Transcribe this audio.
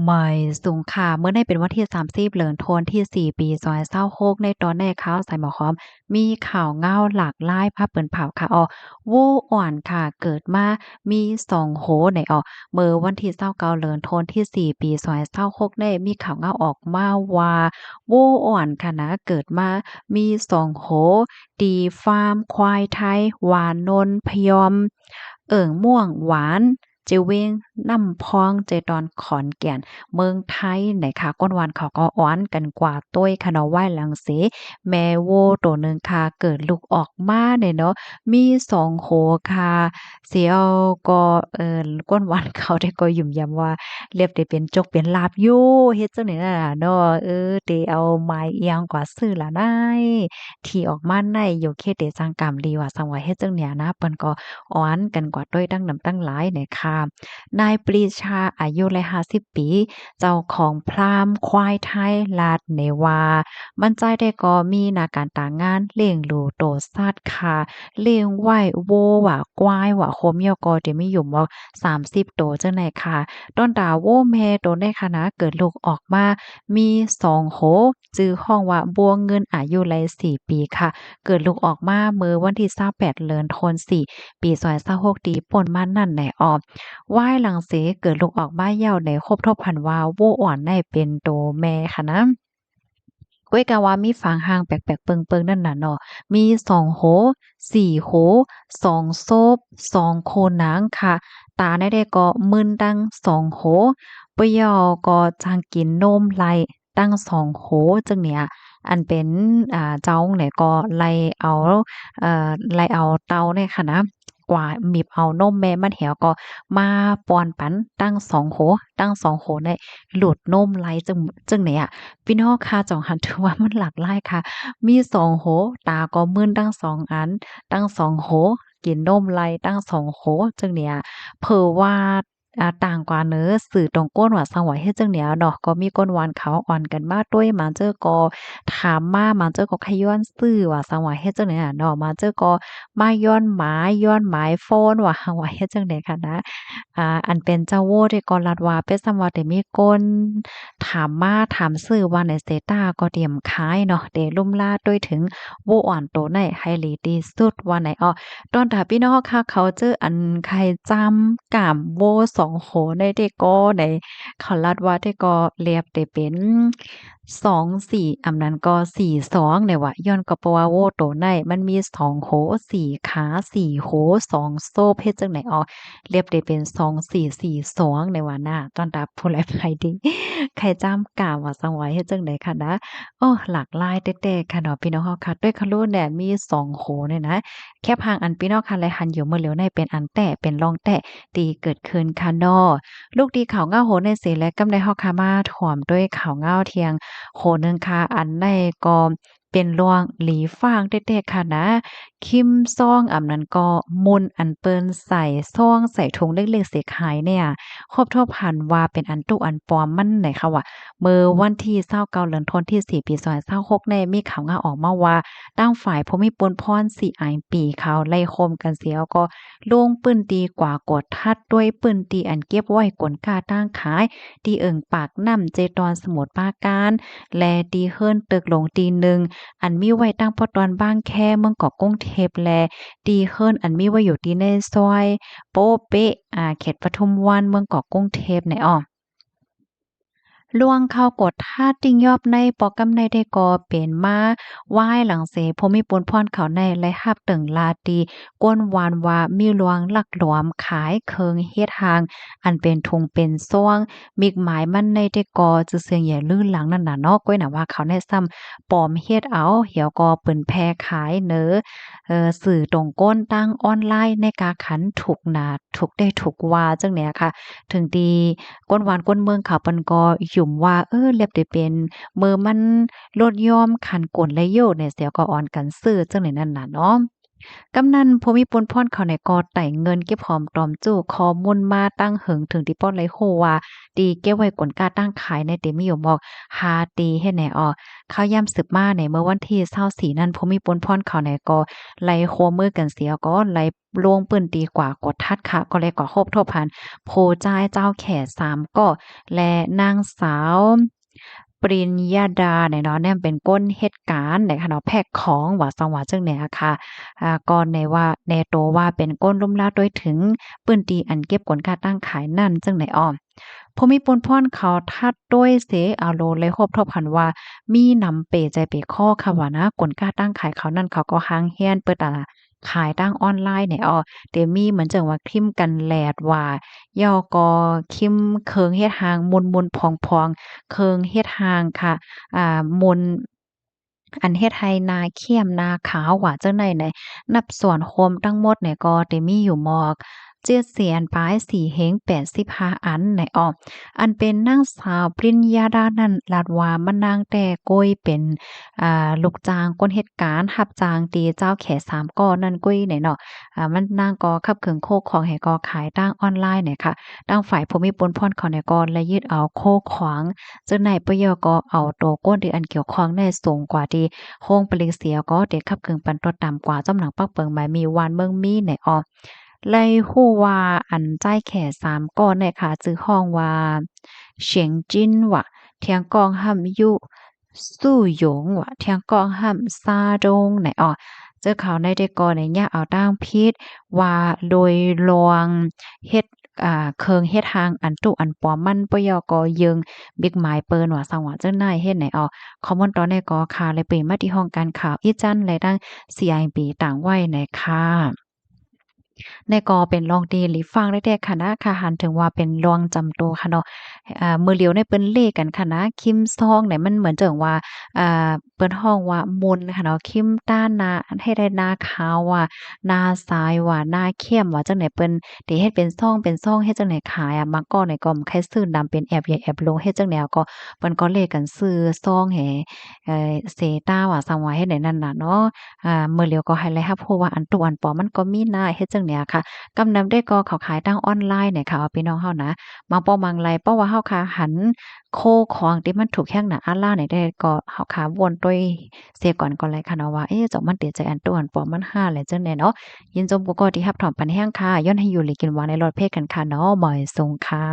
ไม่สูงค่ะเมื่อในเป็นวันที่30เดือนธันวาคมที่4ปี2026ในตอนในข่าวใส่หมอพร้อมมีข่าวเงาหลากหลายภาพเปิ้นเผาค่ะโว้อ่อนค่ะเกิดมามี2โหในเมื่อวันที่29เดือนธันวาคมที่4ปี2026ได้มีข่าวเงาออกมาว่าโว้อ่อนค่ะนะเกิดมามี2โหตีฟาร์มควายไทยหวานนนพยอมม่วงหวานเจเวงน้ำพองเจดอนขอนแก่น เมืองไทยไหนคะก้นวันเขาก็อ้อนกันกว่าต้วยคะเนาะไหว้หลังเสแม่โวตัวหนึ่งค่ะเกิดลูกออกมาเนี่ยเนาะมี2โหค่ะเสียวก็ก้นวันเขาได้ก็ยุ่มยำว่าเรียบได้เป็นจกเป็นลาบอยู่เฮ็ดจังได๋น่ะเนาะเตเอาไม้อิหยังกว่าซื้อล่ะนายที่ออกมาในอยู่เขตเดจังกำลีว่าสังว่าเฮ็ดจังเนี่ยนะเปิ้นก็อ้อนกันกว่าต้วยตั้งนำตั้งหลายเนี่ยค่ะนายปรีชาอายุเลย50ปี เจ้าของพราหมณ์ควายไทยลาดเนวามันใจได้ก็มีหนาการตางานเลี้ยงหลูโตสัตว์ค่ะเลี้ยงไว้โวว่าควายว่าโคมยอก็จะมีอยู่บ่30โตจังได๋ค่ะต้นตาโวแม่โตในคณะเกิดลูกออกมามี2โหจื่อห้องว่าบัวเงินอายุไล4ปีค่ะเกิดลูกออกมาเมื่อวันที่28เดือนธันวาคมปี2026ดีป่นมานั่นแหละว่ายหลังเสเกิดลูกออกมาเหี่ยวในครบทบพันวาโว้อ่อนได้เป็นโตแม่ค่ะนะก้วยกะว่ามีฝางห่างแปลกๆเปิงๆนั่นน่ะเนาะมี2โห4โห2โซบ2โคนางค่ะตาได้ก็มึนดัง2โหปะยอก็จางกินนมไหลตั้ง2โหจังเนี่ยอันเป็นเจ้าเนี่ยก็เอาไล่เอาเตาเนี่ยค่ะนะกว่ามีบเอานมแม่มันแหวก็มาป้อนปันตั้ง2โหตั้ง2โหเนี่ยหลุดนมไหลจังเนี่ย พี่น้องค่ะจ่องหันถือว่ามันหลากหลายค่ะมี2โหตาก็มึนทั้ง2อันตั้ง2โหกินนมไหลตั้ง2โหจังเนี่ยเผอว่าต่างกว่าเน้อสื่อตรงก้นว่าสังไหวเฮ็ดจังเนี่ยเนาะก็มีก้นหวานขาวอ่อนกันมาด้วยมาเจอก็ถามมาเจอก็ขย้อนซื่อว่าสังไหวเฮ็ดจังเนี่ยเนาะมาเจอก็มาย้อนหมาย้อนหมายโฟนว่าหังว่าเฮ็ดจังได๋ค่ะนะอันเป็นเจ้าโว้ที่ก็รัดว่าเป็นส่ำว่าได้มีคนถามมาถามซื้อว่าในเซตาก็เตรียมขายเนาะได้ลุ่มลาด้วยถึงโว้อ่อนโตไหนไฮลีดีสุดว่าไหนตอนถ้าพี่น้องค่ะเขาเจออันใครจำกามโว้2โหได้เด้ก็ได้เขาลัดว่าได้ก็เรียบได้เป็น24อำนั้นก็42เนี่ยว่าย้อนก็เพราะว่าโว้โตไหนมันมี2โห4ขา4โห2โซ่เฮ็ดจังได๋เรียบได้เป็น2442ในว่าน่ะตอนตาผู้ใดไปดีใครจำกามว่าสังไว้เฮ็ดจังได๋ค่ะนะหลากหลายแต๊ๆค่ะเนาะพี่น้องเฮาค่ะด้วยคารุเนี่ยมี2โหเนี่ยนะ แค่พังอันพี่น้องคันและหันอยู่เมื่อเหลียวในเป็นอันแต่เป็นรองแต่ตีเกิดขึ้นค่ะน้อลูกดีข่าวเงาโหในเสและกำได้เฮาคามาถ่วมด้วยข่าวเงาเทียงโหนึงค่ะอันในก็เป็นลวงหลีฟางเด็กๆค่ะนะคิมซองอำนั้นก็มุนอันเปิ้นใส่ซองใส่ถุงเล็กๆเสียขายเนี่ยครบถ้วนพันว่าเป็นอันตุอันปลอมมันไหนค่ะว่าเมื่อวันที่29เดือนธันวาคมที่4ปี2026ในมีข่าวเงาออกมาว่า ตั้งฝ่ายผู้มีปนพรสี่อายปีเขาไล่โคมกันเสียก็ลงปื้นตีกว่ากดทัดด้วยปื้นตีอันเก็บไว้กลกาตั้งขายตีเอิงปากน้ำเจตอนสมุทรปราการและตีเฮิรนตึกลงตีหนึ่งอันมีไว้ตั้งพอตอนบ้างแค่เมืองเกาะกรุงเทพและตีเฮิรนอันมีไว้อยู่ที่ในซอยโป๊เป๊ะเขตปทุมวันเมืองเกาะกรุงเทพเนี่ยลวงเข้ากดท่าติ้งยอบในปอกำในได้ก่อเป็นมาว่ายหลังเสพมีปนพรเขาในและหับตึงลาตีก้นวานว่ามีลวงลักหลวมขายเคิงเฮ็ดหาง อันเป็นทุงเป็นซ่วงมิกหมายมันในได้ก่อจือเสียงใหญ่ลื่นหลังนั่นน่ะเนาะก้อยน่ะว่าเขาในซ้ำปลอมเฮ็ดเอาเหี่ยวก็เปิ้นแพร่ขายเน้อสื่อตรงก้นตั้งออนไลน์ในกาขันถูกหนาถูกได้ถูกว่าจังเนี่ยค่ะ ถึงดีก้นหวานก้นเมืองเขาเปิ้นก็หยุมว่าเรียบได้เป็นมือมันลดยอมคันกลและโยเนี่ยเสียก็อ่อนกันซื้อจังได๋นั่นน่ะเนาะ กำนันภูมิพลพ่นเขาในกอไต่เงินเก็บหอมตอมจู้ข้อมูลมาตั้งหึงถึงที่ป้อนไหลโฮว่าตีเก็บไว้กลกล้าตั้งขายในเตมีอยู่บอกหาตีเฮ็ดแหนอ้อข้าวย่ำสืบมาในเมื่อวันที่24นั้นภูมิพลพ่นเขาในกอไหลโคมือกันเสียก็ไหลลวงปืนตีกว่ากดทัดค่ะก็เลยก่อโฮบทบพันโพจ่ายเจ้าแข3ก็และนางสาวปริญญาดาเนี่ยเนาะเนี่ยเป็นก้นเหตุการณ์ในค่ะเนาะแพ็กของว่าสังว่าจังเนี่ยค่ะ ก่อนในว่าแนโตว่าเป็นก้นลุ่มลาดด้วยถึงปืนตีอันเก็บกลค่าตั้งขายนั่นจึงไหนอ้อมภูมิพลพ่นเขาทัดด้วยเสอาโลเลยครบทบพันว่ามีนำเปใจเปข้อค่ะว่านะกลค่าตั้งขายเขานั่นเขาก็หางเฮียนเปิดตลาดขายตั้งออนไลน์เนี่ยอ้อเดมีเหมือนจังว่าคิมกันแลดว่าย่อกอคิมเคิงเฮ็ดหางมนๆพองๆเคิงเฮ็ดหางค่ะมน อันเฮ็ดให้นาเขี้ยมนาขาวว่าจั่งใดไหนนับส่วนโฮมทั้งหมดเนี่ยก็ได้มีอยู่หมอกเจียดเสียนปลายสี่เฮง85อันไหนอ้ออันเป็นนางสาวปริญญาดานั้นลาดว่ามันนางแต่โกยเป็นลูกจ้างคนเฮ็ดการรับจ้างตีเจ้าแข3ก้อนั่นกุ้ยไหนเนาะมันนางก็ขับเครื่องโคกของให้ก็ขายทางออนไลน์เนี่ยค่ะทางฝ่ายภูมิพลพรเขาเนี่ยก็ละยึดเอาโคขวางจึงในปยก็เอาโตวก้นที่อันเกี่ยวข้องได้สูงกว่าที่โรงผลิตเสียก็เด็กขับเครื่องปั่นรถต่ำกว่าจำหนังปักเปิงหมายมีวานเมืองมีในออไล่ฮู้ว่าอันจ่ายแค่3ก้อนเนี่ยค่ะจื้อห้องว่าเฉียงจิ้นว่ะเทียงกองห้ำยุสู้หยงว่ะเทียงกองห้ำซาดงไหนออเจอเขาในได้ก่อในเนี่ยเอาตั้งพิษว่าโดยลวงเฮ็ดเคิงเฮ็ดทางอันตุอันปอมมันปยกยึงบิ๊กหมายเปิ้นว่าสังว่าเจ้านายเฮ็ดไหนออคอมมอนตอนในก็ค่ะเลยเปมาที่ห้องการข่าวอีจันและดัง CIB ต่างไว้ในค่ะในก็เป็นรองดีหรือฟังได้แต่ค่ะนะค่ะหันถึงว่าเป็นรองจำโตค่ะเนาะมื้อเหลียวในเปิ้นเลขกันค่ะนะคิมซองเนี่ยมันเหมือนจังว่าเปิ้นฮ้องว่ามนต์ค่ะเนาะคิมต้านนาให้ได้นาขาวว่านาซ้ายว่านาเข้มว่าจังได๋เปิ้นที่เฮ็ดเป็นซองเป็นซองเฮ็ดจังได๋ขายอะมาก่อนนี่ก็ใครซื้อดำเป็นแอบใหญ่แอบลงเฮ็ดจังแนวก็เปิ้นก็เลขกันซื้อซองให้เสต้าว่าซังว่าเฮ็ดได้นั่นน่ะเนาะมื้อเหลียวก็ให้เลยรับรู้ว่าอันตุอันปอมันก็มีนะเฮ็ดจังเนี้ยค่ะ กำนำได้ก็เขาขายทางออนไลน์เนี่ยค่ะว่าพี่น้องเฮานะบางป้อมังไรเพราะว่าเฮาค่ะหันโคของที่มันถูกแข้งหน้าอันล่าเนี่ยได้ก็เฮาค่ะวนด้วยเสียก่อนก่อนเลยค่ะเนาะว่าเอ๊ะเจ้ามันเตียใจอันตัวอันปลอมมันห่าแหละจังแน่เนาะยินจมกูก็ที่รับถอมปันแห้งค่ะย้อนให้อยู่หลีกินหวานในรสเพศกันค่ะเนาะบ่อยทรงค่ะ